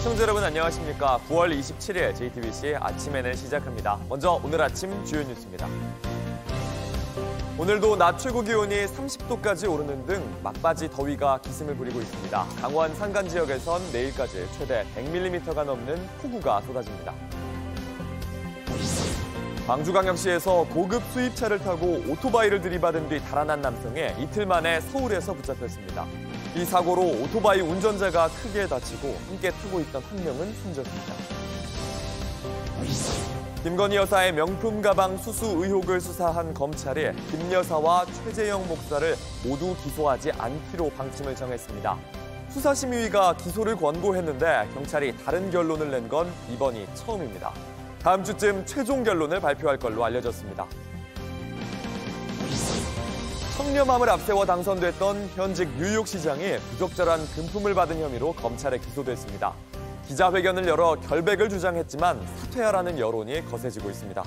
시청자 여러분 안녕하십니까. 9월 27일 JTBC 아침에는 시작합니다. 먼저 오늘 아침 주요 뉴스입니다. 오늘도 낮 최고 기온이 30도까지 오르는 등 막바지 더위가 기승을 부리고 있습니다. 강원 산간 지역에선 내일까지 최대 100mm가 넘는 폭우가 쏟아집니다. 광주광역시에서 고급 수입차를 타고 오토바이를 들이받은 뒤 달아난 남성이 이틀 만에 서울에서 붙잡혔습니다. 이 사고로 오토바이 운전자가 크게 다치고 함께 타고 있던 한 명은 숨졌습니다. 김건희 여사의 명품 가방 수수 의혹을 수사한 검찰이 김 여사와 최재형 목사를 모두 기소하지 않기로 방침을 정했습니다. 수사심의위가 기소를 권고했는데 경찰이 다른 결론을 낸 건 이번이 처음입니다. 다음 주쯤 최종 결론을 발표할 걸로 알려졌습니다. 청렴함을 앞세워 당선됐던 현직 뉴욕시장이 부적절한 금품을 받은 혐의로 검찰에 기소됐습니다. 기자회견을 열어 결백을 주장했지만 사퇴하라는 여론이 거세지고 있습니다.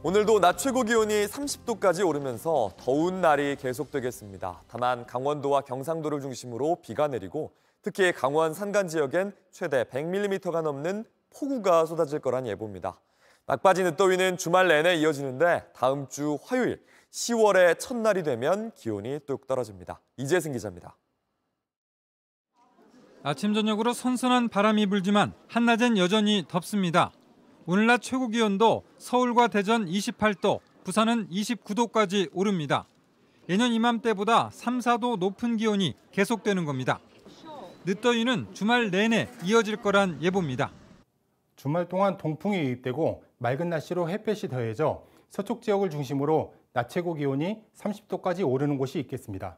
오늘도 낮 최고 기온이 30도까지 오르면서 더운 날이 계속되겠습니다. 다만 강원도와 경상도를 중심으로 비가 내리고 특히 강원 산간 지역엔 최대 100mm가 넘는 폭우가 쏟아질 거란 예보입니다. 막바지 늦더위는 주말 내내 이어지는데 다음 주 화요일 10월의 첫날이 되면 기온이 뚝 떨어집니다. 이재승 기자입니다. 아침 저녁으로 선선한 바람이 불지만 한낮엔 여전히 덥습니다. 오늘 낮 최고 기온도 서울과 대전 28도, 부산은 29도까지 오릅니다. 예년 이맘때보다 3, 4도 높은 기온이 계속되는 겁니다. 늦더위는 주말 내내 이어질 거란 예보입니다. 주말 동안 동풍이 유입되고 맑은 날씨로 햇볕이 더해져 서쪽 지역을 중심으로 낮 최고 기온이 30도까지 오르는 곳이 있겠습니다.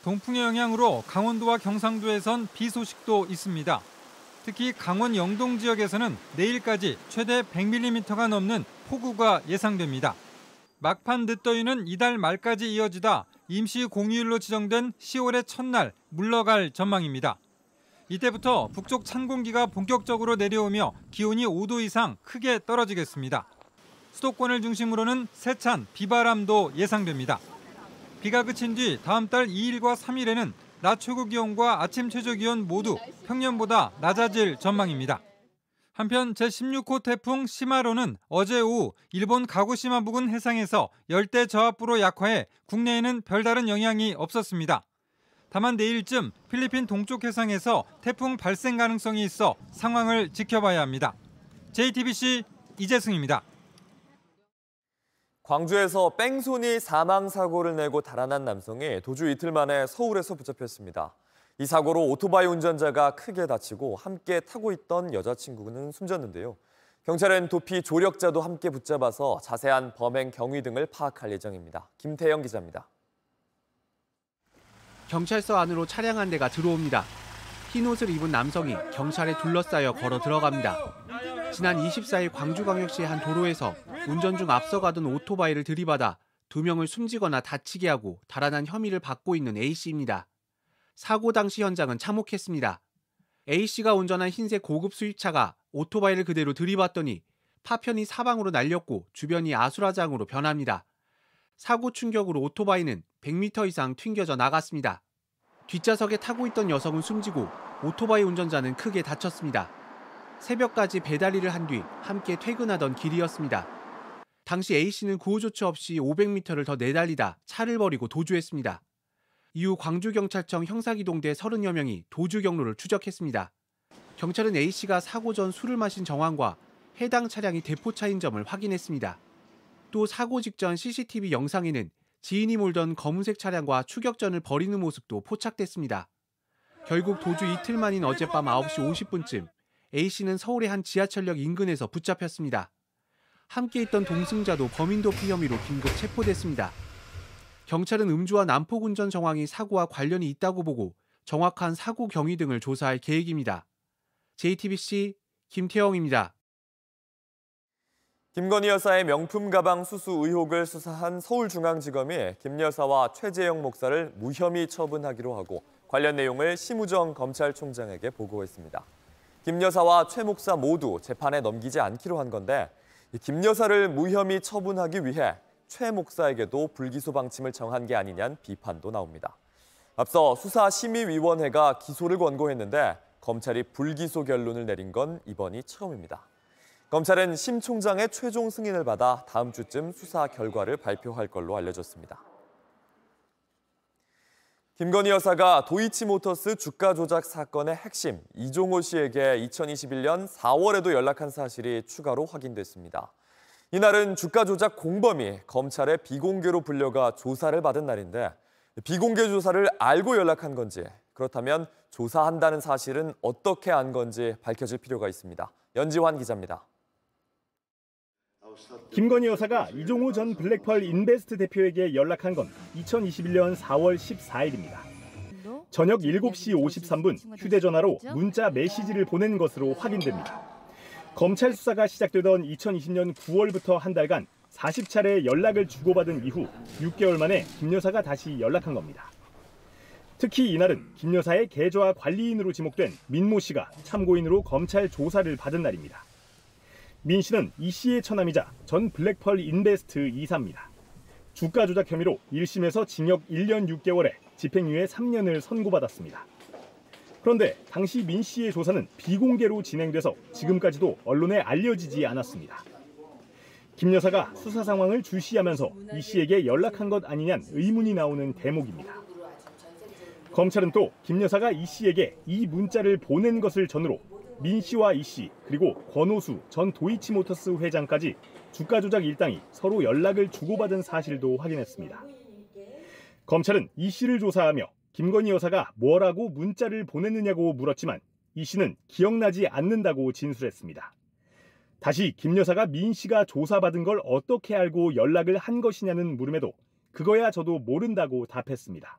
동풍의 영향으로 강원도와 경상도에선 비 소식도 있습니다. 특히 강원 영동 지역에서는 내일까지 최대 100mm가 넘는 폭우가 예상됩니다. 막판 늦더위는 이달 말까지 이어지다 임시 공휴일로 지정된 10월의 첫날 물러갈 전망입니다. 이때부터 북쪽 찬 공기가 본격적으로 내려오며 기온이 5도 이상 크게 떨어지겠습니다. 수도권을 중심으로는 세찬, 비바람도 예상됩니다. 비가 그친 뒤 다음 달 2일과 3일에는 낮 최고 기온과 아침 최저 기온 모두 평년보다 낮아질 전망입니다. 한편 제16호 태풍 시마로는 어제 오후 일본 가고시마 부근 해상에서 열대 저압부로 약화해 국내에는 별다른 영향이 없었습니다. 다만 내일쯤 필리핀 동쪽 해상에서 태풍 발생 가능성이 있어 상황을 지켜봐야 합니다. JTBC 이재승입니다. 광주에서 뺑소니 사망 사고를 내고 달아난 남성이 도주 이틀 만에 서울에서 붙잡혔습니다. 이 사고로 오토바이 운전자가 크게 다치고 함께 타고 있던 여자친구는 숨졌는데요. 경찰은 도피 조력자도 함께 붙잡아서 자세한 범행 경위 등을 파악할 예정입니다. 김태영 기자입니다. 경찰서 안으로 차량 한 대가 들어옵니다. 흰 옷을 입은 남성이 경찰에 둘러싸여 걸어 들어갑니다. 지난 24일 광주광역시의 한 도로에서 운전 중 앞서가던 오토바이를 들이받아 2명을 숨지거나 다치게 하고 달아난 혐의를 받고 있는 A씨입니다. 사고 당시 현장은 참혹했습니다. A씨가 운전한 흰색 고급 수입차가 오토바이를 그대로 들이받더니 파편이 사방으로 날렸고 주변이 아수라장으로 변합니다. 사고 충격으로 오토바이는 100m 이상 튕겨져 나갔습니다. 뒷좌석에 타고 있던 여성은 숨지고 오토바이 운전자는 크게 다쳤습니다. 새벽까지 배달 일을 한 뒤 함께 퇴근하던 길이었습니다. 당시 A씨는 구호 조치 없이 500m를 더 내달리다 차를 버리고 도주했습니다. 이후 광주경찰청 형사기동대 30여 명이 도주 경로를 추적했습니다. 경찰은 A씨가 사고 전 술을 마신 정황과 해당 차량이 대포차인 점을 확인했습니다. 또 사고 직전 CCTV 영상에는 지인이 몰던 검은색 차량과 추격전을 벌이는 모습도 포착됐습니다. 결국 도주 이틀 만인 어젯밤 9시 50분쯤 A씨는 서울의 한 지하철역 인근에서 붙잡혔습니다. 함께 있던 동승자도 범인 도피 혐의로 긴급 체포됐습니다. 경찰은 음주와 난폭 운전 정황이 사고와 관련이 있다고 보고 정확한 사고 경위 등을 조사할 계획입니다. JTBC 김태영입니다. 김건희 여사의 명품 가방 수수 의혹을 수사한 서울중앙지검이 김 여사와 최재형 목사를 무혐의 처분하기로 하고 관련 내용을 심우정 검찰총장에게 보고했습니다. 김 여사와 최 목사 모두 재판에 넘기지 않기로 한 건데 김 여사를 무혐의 처분하기 위해 최 목사에게도 불기소 방침을 정한 게 아니냐는 비판도 나옵니다. 앞서 수사심의위원회가 기소를 권고했는데 검찰이 불기소 결론을 내린 건 이번이 처음입니다. 검찰은 심 총장의 최종 승인을 받아 다음 주쯤 수사 결과를 발표할 걸로 알려졌습니다. 김건희 여사가 도이치모터스 주가 조작 사건의 핵심 이종호 씨에게 2021년 4월에도 연락한 사실이 추가로 확인됐습니다. 이날은 주가 조작 공범이 검찰에 비공개로 불려가 조사를 받은 날인데 비공개 조사를 알고 연락한 건지, 그렇다면 조사한다는 사실은 어떻게 안 건지 밝혀질 필요가 있습니다. 연지환 기자입니다. 김건희 여사가 이종호 전 블랙펄 인베스트 대표에게 연락한 건 2021년 4월 14일입니다. 저녁 7시 53분 휴대전화로 문자 메시지를 보낸 것으로 확인됩니다. 검찰 수사가 시작되던 2020년 9월부터 한 달간 40차례 연락을 주고받은 이후 6개월 만에 김 여사가 다시 연락한 겁니다. 특히 이날은 김 여사의 계좌 관리인으로 지목된 민모 씨가 참고인으로 검찰 조사를 받은 날입니다. 민 씨는 이 씨의 처남이자 전 블랙펄 인베스트 이사입니다. 주가 조작 혐의로 1심에서 징역 1년 6개월에 집행유예 3년을 선고받았습니다. 그런데 당시 민 씨의 조사는 비공개로 진행돼서 지금까지도 언론에 알려지지 않았습니다. 김 여사가 수사 상황을 주시하면서 이 씨에게 연락한 것 아니냐는 의문이 나오는 대목입니다. 검찰은 또 김 여사가 이 씨에게 이 문자를 보낸 것을 전후로 민 씨와 이 씨 그리고 권오수 전 도이치모터스 회장까지 주가 조작 일당이 서로 연락을 주고받은 사실도 확인했습니다. 검찰은 이 씨를 조사하며 김건희 여사가 뭐라고 문자를 보냈느냐고 물었지만 이 씨는 기억나지 않는다고 진술했습니다. 다시 김 여사가 민 씨가 조사받은 걸 어떻게 알고 연락을 한 것이냐는 물음에도 그거야 저도 모른다고 답했습니다.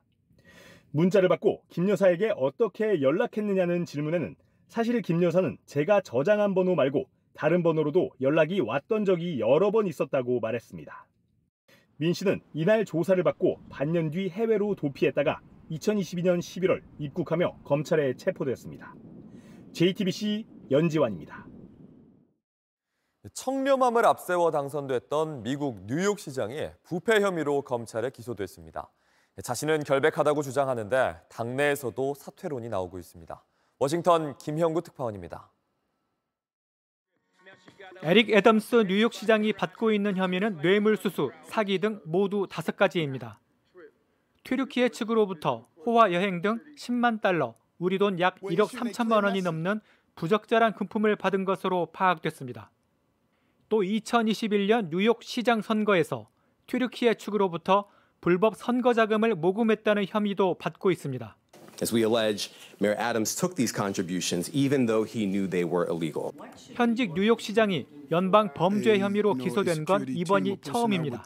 문자를 받고 김 여사에게 어떻게 연락했느냐는 질문에는 사실 김 여사는 제가 저장한 번호 말고 다른 번호로도 연락이 왔던 적이 여러 번 있었다고 말했습니다. 민 씨는 이날 조사를 받고 반년 뒤 해외로 도피했다가 2022년 11월 입국하며 검찰에 체포됐습니다. JTBC 연지환입니다. 청렴함을 앞세워 당선됐던 미국 뉴욕시장이 부패 혐의로 검찰에 기소됐습니다. 자신은 결백하다고 주장하는데 당내에서도 사퇴론이 나오고 있습니다. 워싱턴 김형구 특파원입니다. 에릭 애덤스 뉴욕시장이 받고 있는 혐의는 뇌물수수, 사기 등 모두 5가지입니다. 튀르키예 측으로부터 호화 여행 등 10만 달러, 우리 돈 약 1억 3천만 원이 넘는 부적절한 금품을 받은 것으로 파악됐습니다. 또 2021년 뉴욕 시장 선거에서 튀르키예 측으로부터 불법 선거 자금을 모금했다는 혐의도 받고 있습니다. As we allege, Mayor Adams took these contributions even though he knew they were illegal. 현직 뉴욕 시장이 연방 범죄 혐의로 기소된 건 이번이 처음입니다.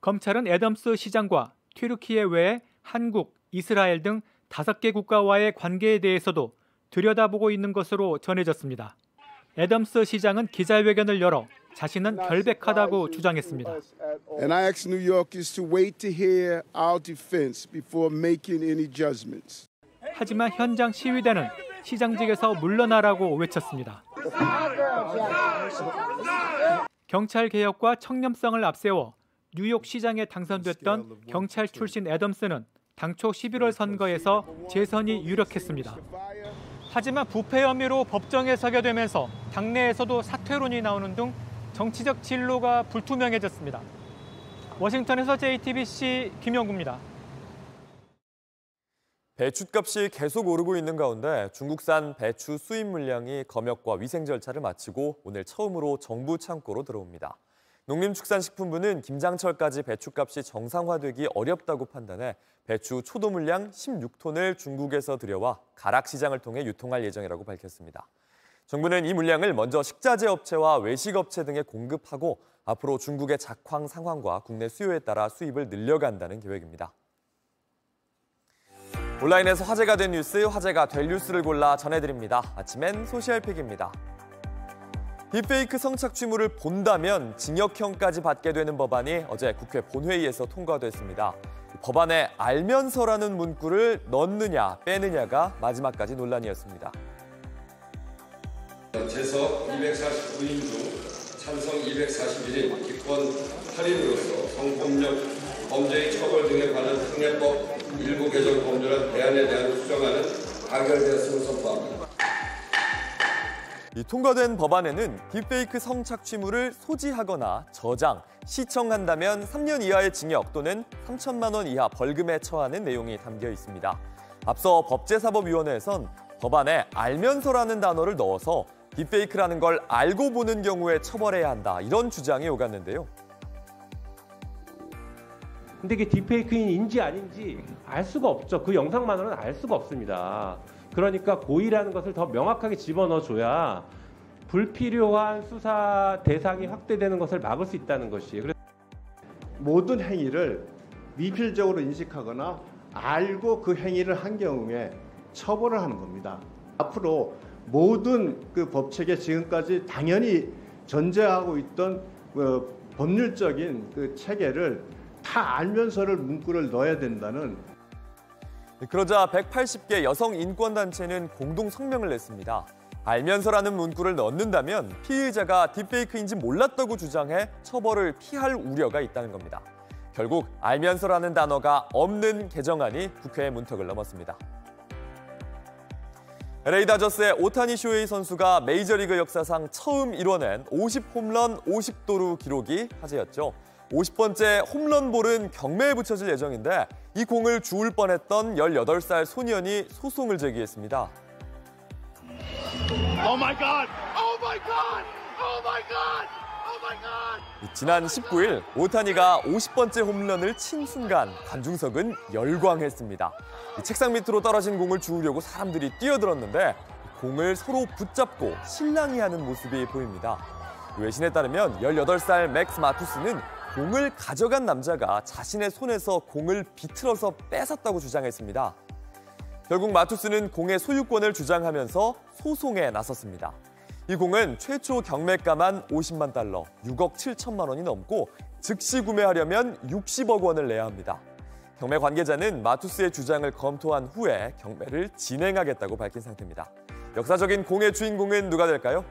검찰은 애덤스 시장과 튀르키예 외에 한국, 이스라엘 등 5개 국가와의 관계에 대해서도 들여다보고 있는 것으로 전해졌습니다. 애덤스 시장은 기자회견을 열어 자신은 결백하다고 주장했습니다. And I ask New Yorkers to wait to hear our defense before making any judgments. 하지만 현장 시위대는 시장직에서 물러나라고 외쳤습니다. 경찰 개혁과 청렴성을 앞세워 뉴욕 시장에 당선됐던 경찰 출신 애덤스는 당초 11월 선거에서 재선이 유력했습니다. 하지만 부패 혐의로 법정에 서게 되면서 당내에서도 사퇴론이 나오는 등 정치적 진로가 불투명해졌습니다. 워싱턴에서 JTBC 김영구입니다. 배춧값이 계속 오르고 있는 가운데 중국산 배추 수입 물량이 검역과 위생 절차를 마치고 오늘 처음으로 정부 창고로 들어옵니다. 농림축산식품부는 김장철까지 배추값이 정상화되기 어렵다고 판단해 배추 초도 물량 16톤을 중국에서 들여와 가락시장을 통해 유통할 예정이라고 밝혔습니다. 정부는 이 물량을 먼저 식자재 업체와 외식업체 등에 공급하고 앞으로 중국의 작황 상황과 국내 수요에 따라 수입을 늘려간다는 계획입니다. 온라인에서 화제가 된 뉴스, 화제가 될 뉴스를 골라 전해드립니다. 아침엔 소셜픽입니다. 딥페이크 성착취물을 본다면 징역형까지 받게 되는 법안이 어제 국회 본회의에서 통과됐습니다. 법안에 알면서라는 문구를 넣느냐 빼느냐가 마지막까지 논란이었습니다. 재석 249인 중 찬성 241인 기권 8인으로서 성폭력 범죄의 처벌 등에 관한 특례법 일부 개정 법률안 대안에 대한 수정안은 가결되었음을 선포합니다. 이 통과된 법안에는 딥페이크 성착취물을 소지하거나 저장, 시청한다면 3년 이하의 징역 또는 3천만 원 이하 벌금에 처하는 내용이 담겨 있습니다. 앞서 법제사법위원회에선 법안에 알면서라는 단어를 넣어서 딥페이크라는 걸 알고 보는 경우에 처벌해야 한다, 이런 주장이 오갔는데요. 근데 이게 딥페이크인지 아닌지 알 수가 없죠. 그 영상만으로는 알 수가 없습니다. 그러니까 고의라는 것을 더 명확하게 집어넣어줘야 불필요한 수사 대상이 확대되는 것을 막을 수 있다는 것이에요. 모든 행위를 미필적으로 인식하거나 알고 그 행위를 한 경우에 처벌을 하는 겁니다. 앞으로 모든 그 법체계 지금까지 당연히 전제하고 있던 법률적인 그 체계를 다 알면서를 문구를 넣어야 된다는. 그러자 180개 여성 인권단체는 공동 성명을 냈습니다. 알면서라는 문구를 넣는다면 피의자가 딥페이크인지 몰랐다고 주장해 처벌을 피할 우려가 있다는 겁니다. 결국 알면서라는 단어가 없는 개정안이 국회 문턱을 넘었습니다. LA 다저스의 오타니 쇼헤이 선수가 메이저리그 역사상 처음 이뤄낸 50홈런 50도루 기록이 화제였죠. 50번째 홈런볼은 경매에 붙여질 예정인데 이 공을 주울 뻔했던 18살 소년이 소송을 제기했습니다. Oh my God! Oh my God! Oh my God! Oh my God! 지난 19일 오타니가 50번째 홈런을 친 순간 관중석은 열광했습니다. 책상 밑으로 떨어진 공을 주우려고 사람들이 뛰어들었는데 공을 서로 붙잡고 실랑이 하는 모습이 보입니다. 외신에 따르면 18살 맥스 마투스는 공을 가져간 남자가 자신의 손에서 공을 비틀어서 뺏었다고 주장했습니다. 결국 마투스는 공의 소유권을 주장하면서 소송에 나섰습니다. 이 공은 최초 경매가만 50만 달러, 6억 7천만 원이 넘고 즉시 구매하려면 60억 원을 내야 합니다. 경매 관계자는 마투스의 주장을 검토한 후에 경매를 진행하겠다고 밝힌 상태입니다. 역사적인 공의 주인공은 누가 될까요?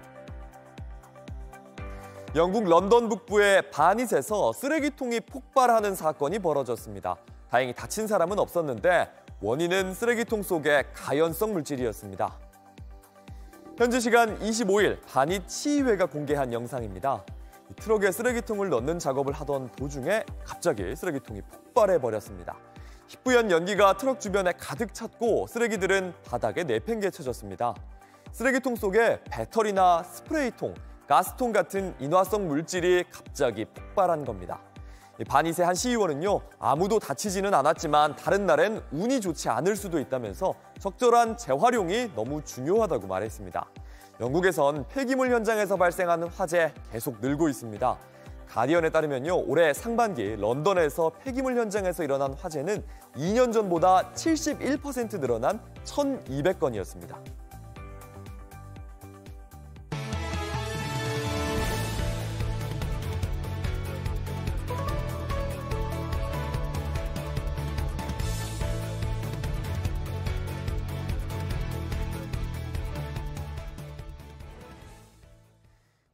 영국 런던 북부의 바닛에서 쓰레기통이 폭발하는 사건이 벌어졌습니다. 다행히 다친 사람은 없었는데 원인은 쓰레기통 속의 가연성 물질이었습니다. 현지 시간 25일 바닛 시의회가 공개한 영상입니다. 트럭에 쓰레기통을 넣는 작업을 하던 도중에 갑자기 쓰레기통이 폭발해버렸습니다. 희뿌연 연기가 트럭 주변에 가득 찼고 쓰레기들은 바닥에 내팽개쳐졌습니다. 쓰레기통 속에 배터리나 스프레이통, 가스통 같은 인화성 물질이 갑자기 폭발한 겁니다. 바닛의 한 시의원은요, 아무도 다치지는 않았지만 다른 날엔 운이 좋지 않을 수도 있다면서 적절한 재활용이 너무 중요하다고 말했습니다. 영국에선 폐기물 현장에서 발생하는 화재 계속 늘고 있습니다. 가디언에 따르면요, 올해 상반기 런던에서 폐기물 현장에서 일어난 화재는 2년 전보다 71% 늘어난 1,200건이었습니다.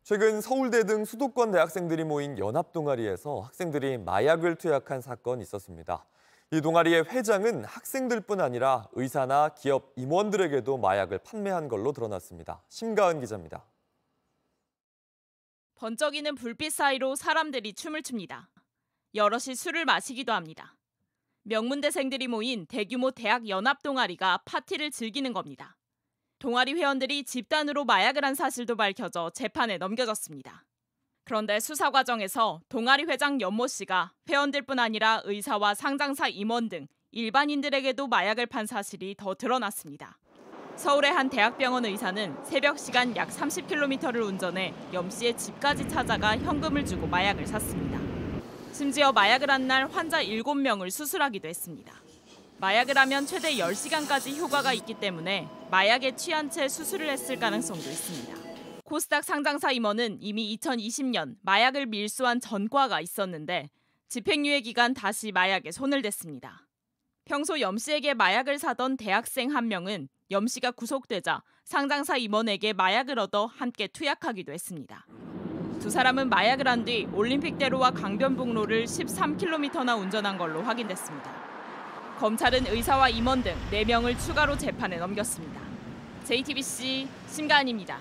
최근 서울대 등 수도권 대학생들이 모인 연합동아리에서 학생들이 마약을 투약한 사건이 있었습니다. 이 동아리의 회장은 학생들뿐 아니라 의사나 기업 임원들에게도 마약을 판매한 걸로 드러났습니다. 심가은 기자입니다. 번쩍이는 불빛 사이로 사람들이 춤을 춥니다. 여럿이 술을 마시기도 합니다. 명문대생들이 모인 대규모 대학 연합동아리가 파티를 즐기는 겁니다. 동아리 회원들이 집단으로 마약을 한 사실도 밝혀져 재판에 넘겨졌습니다. 그런데 수사 과정에서 동아리 회장 연모 씨가 회원들뿐 아니라 의사와 상장사 임원 등 일반인들에게도 마약을 판 사실이 더 드러났습니다. 서울의 한 대학병원 의사는 새벽 시간 약 30km를 운전해 염 씨의 집까지 찾아가 현금을 주고 마약을 샀습니다. 심지어 마약을 한 날 환자 7명을 수술하기도 했습니다. 마약을 하면 최대 10시간까지 효과가 있기 때문에 마약에 취한 채 수술을 했을 가능성도 있습니다. 코스닥 상장사 임원은 이미 2020년 마약을 밀수한 전과가 있었는데 집행유예 기간 다시 마약에 손을 댔습니다. 평소 염 씨에게 마약을 사던 대학생 한 명은 염 씨가 구속되자 상장사 임원에게 마약을 얻어 함께 투약하기도 했습니다. 두 사람은 마약을 한 뒤 올림픽대로와 강변북로를 13km나 운전한 걸로 확인됐습니다. 검찰은 의사와 임원 등 4명을 추가로 재판에 넘겼습니다. JTBC 심가은입니다.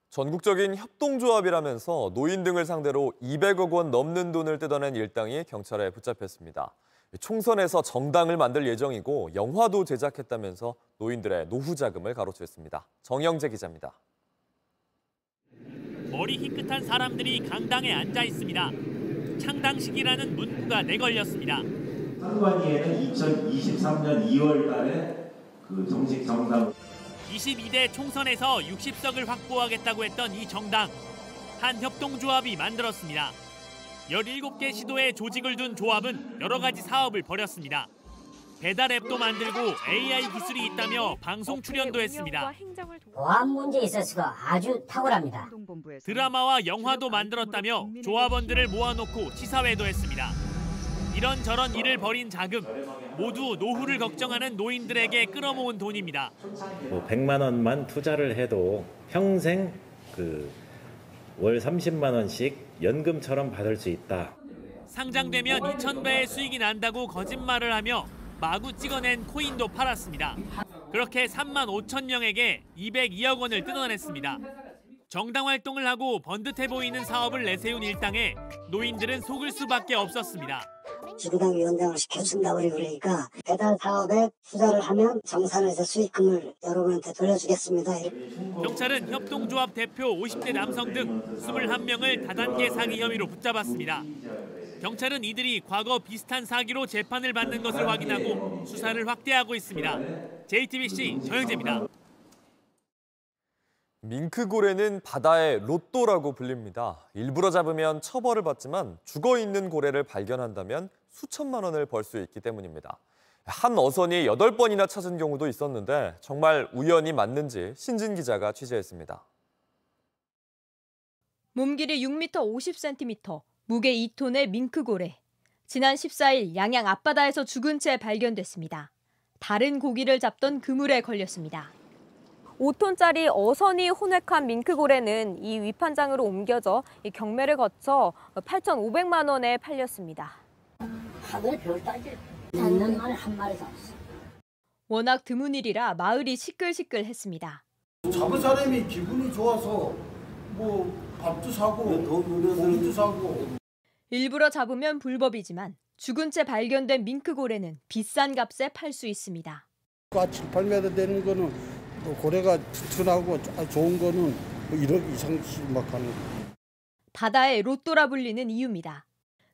전국적인 협동조합이라면서 노인 등을 상대로 200억 원 넘는 돈을 뜯어낸 일당이 경찰에 붙잡혔습니다. 총선에서 정당을 만들 예정이고 영화도 제작했다면서 노인들의 노후 자금을 가로챘습니다. 정영재 기자입니다. 머리 희끗한 사람들이 강당에 앉아 있습니다. 창당식이라는 문구가 내걸렸습니다. 선관위에는 2023년 2월 달에 정식 정당 22대 총선에서 60석을 확보하겠다고 했던 이 정당, 한 협동조합이 만들었습니다. 17개 시도에 조직을 둔 조합은 여러 가지 사업을 벌였습니다. 배달 앱도 만들고 AI 기술이 있다며 방송 출연도 했습니다. 보안 문제에 있어서 아주 탁월합니다. 드라마와 영화도 만들었다며 조합원들을 모아놓고 시사회도 했습니다. 이런저런 일을 벌인 자금, 모두 노후를 걱정하는 노인들에게 끌어모은 돈입니다. 100만 원만 투자를 해도 평생 월 30만 원씩 연금처럼 받을 수 있다. 상장되면 2,000배의 수익이 난다고 거짓말을 하며 마구 찍어낸 코인도 팔았습니다. 그렇게 3만 5천 명에게 202억 원을 뜯어냈습니다. 정당 활동을 하고 번듯해 보이는 사업을 내세운 일당에 노인들은 속을 수밖에 없었습니다. 지구당 위원장을 시켜준다고 그러니까 배달 사업에 투자를 하면 정산해서 수익금을 여러분한테 돌려주겠습니다. 경찰은 협동조합 대표 50대 남성 등 21명을 다단계 사기 혐의로 붙잡았습니다. 경찰은 이들이 과거 비슷한 사기로 재판을 받는 것을 확인하고 수사를 확대하고 있습니다. JTBC 정영재입니다. 밍크고래는 바다의 로또라고 불립니다. 일부러 잡으면 처벌을 받지만 죽어있는 고래를 발견한다면 수천만 원을 벌 수 있기 때문입니다. 한 어선이 8번이나 찾은 경우도 있었는데 정말 우연이 맞는지 신진 기자가 취재했습니다. 몸길이 6m 50cm, 무게 2톤의 밍크고래. 지난 14일 양양 앞바다에서 죽은 채 발견됐습니다. 다른 고기를 잡던 그물에 걸렸습니다. 5톤짜리 어선이 혼획한 밍크고래는 이 위판장으로 옮겨져 경매를 거쳐 8,500만 원에 팔렸습니다. 하늘에 별 따지 작년 만에 한 마리 잡았어. 워낙 드문 일이라 마을이 시끌시끌했습니다. 잡은 사람이 기분이 좋아서 밥도 사고 고기도 사고. 일부러 잡으면 불법이지만 죽은 채 발견된 밍크고래는 비싼 값에 팔 수 있습니다. 7-8m 되는 거는 고래가 튼튼하고 좋은 거는 1억 이상씩 막 하는 거예요. 바다의 로또라 불리는 이유입니다.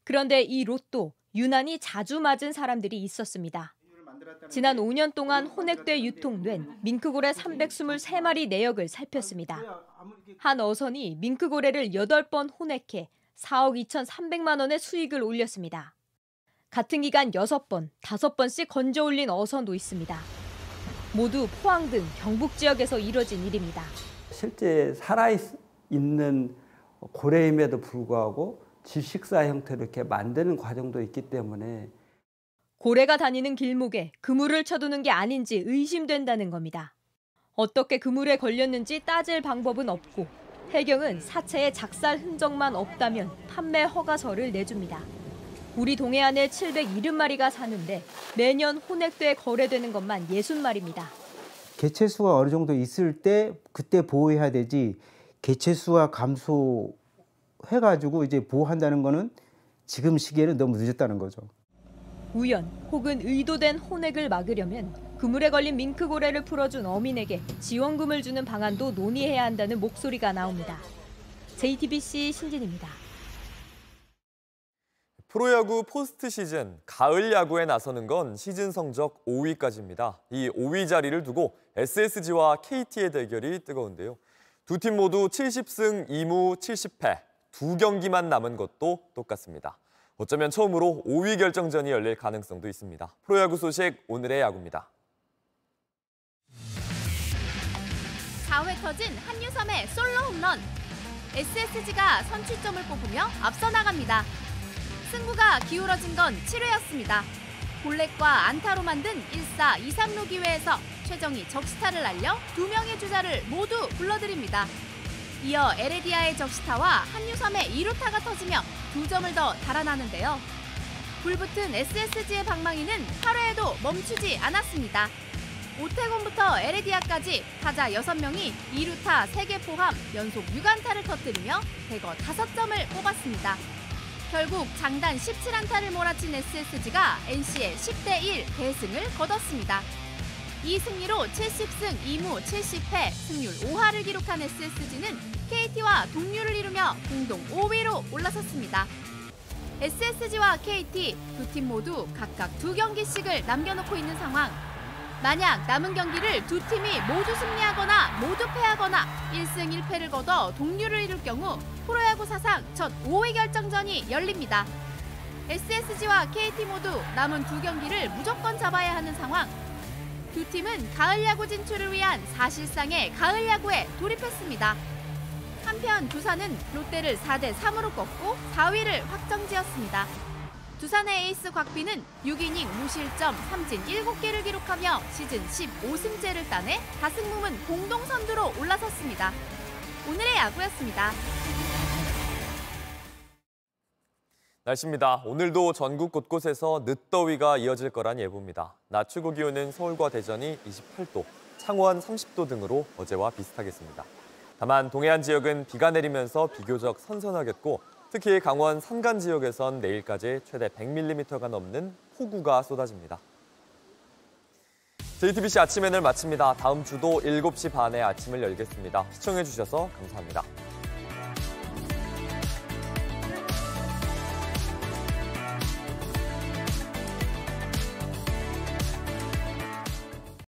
그런데 이 로또 유난히 자주 맞은 사람들이 있었습니다. 지난 5년 동안 혼액돼 유통된 밍크고래 323마리 내역을 살폈습니다. 한 어선이 밍크고래를 8번 혼액해 4억 2,300만 원의 수익을 올렸습니다. 같은 기간 6번, 5번씩 건져 올린 어선도 있습니다. 모두 포항 등 경북 지역에서 이뤄진 일입니다. 실제 살아있는 고래임에도 불구하고 질식사 형태로 이렇게 만드는 과정도 있기 때문에 고래가 다니는 길목에 그물을 쳐두는 게 아닌지 의심된다는 겁니다. 어떻게 그물에 걸렸는지 따질 방법은 없고 해경은 사체에 작살 흔적만 없다면 판매 허가서를 내줍니다. 우리 동해안에 770마리가 사는데 매년 혼액돼 거래되는 것만 60마리입니다. 개체수가 어느 정도 있을 때 그때 보호해야 되지 개체수가 감소해가지고 이제 보호한다는 거는 지금 시기에는 너무 늦었다는 거죠. 우연 혹은 의도된 혼액을 막으려면 그물에 걸린 밍크고래를 풀어준 어민에게 지원금을 주는 방안도 논의해야 한다는 목소리가 나옵니다. JTBC 신진입니다. 프로야구 포스트 시즌, 가을 야구에 나서는 건 시즌 성적 5위까지입니다. 이 5위 자리를 두고 SSG와 KT의 대결이 뜨거운데요. 두 팀 모두 70승 2무 70패, 2경기만 남은 것도 똑같습니다. 어쩌면 처음으로 5위 결정전이 열릴 가능성도 있습니다. 프로야구 소식 오늘의 야구입니다. 4회 터진 한유섬의 솔로 홈런. SSG가 선취점을 뽑으며 앞서 나갑니다. 승부가 기울어진 건 7회였습니다. 볼넷과 안타로 만든 1사 2-3루 기회에서 최정이 적시타를 날려 2명의 주자를 모두 불러들입니다. 이어 에레디아의 적시타와 한유섬의 2루타가 터지며 2점을 더 달아나는데요. 불붙은 SSG의 방망이는 8회에도 멈추지 않았습니다. 오태곤부터 에레디아까지 타자 6명이 2루타 3개 포함 연속 6안타를 터뜨리며 대거 5점을 뽑았습니다. 결국 장단 17안타를 몰아친 SSG가 NC의 10대1 대승을 거뒀습니다. 이 승리로 70승 2무 70패 승률 5할을 기록한 SSG는 KT와 동률을 이루며 공동 5위로 올라섰습니다. SSG와 KT 두 팀 모두 각각 2경기씩을 남겨놓고 있는 상황. 만약 남은 경기를 두 팀이 모두 승리하거나 모두 패하거나 1승 1패를 거둬 동률을 이룰 경우 프로야구 사상 첫 5위 결정전이 열립니다. SSG와 KT 모두 남은 2경기를 무조건 잡아야 하는 상황. 두 팀은 가을 야구 진출을 위한 사실상의 가을 야구에 돌입했습니다. 한편 두산은 롯데를 4대3으로 꺾고 4위를 확정지었습니다. 두산의 에이스 곽빈은 6이닝 무실점 3진 7개를 기록하며 시즌 15승째를 따내 다승무문 공동 선두로 올라섰습니다. 오늘의 야구였습니다. 날씨입니다. 오늘도 전국 곳곳에서 늦더위가 이어질 거란 예보입니다. 낮 최고 기온은 서울과 대전이 28도, 창원 30도 등으로 어제와 비슷하겠습니다. 다만 동해안 지역은 비가 내리면서 비교적 선선하겠고 특히 강원 산간 지역에선 내일까지 최대 100mm가 넘는 폭우가 쏟아집니다. JTBC 아침 N을 마칩니다. 다음 주도 7시 반에 아침을 열겠습니다. 시청해주셔서 감사합니다.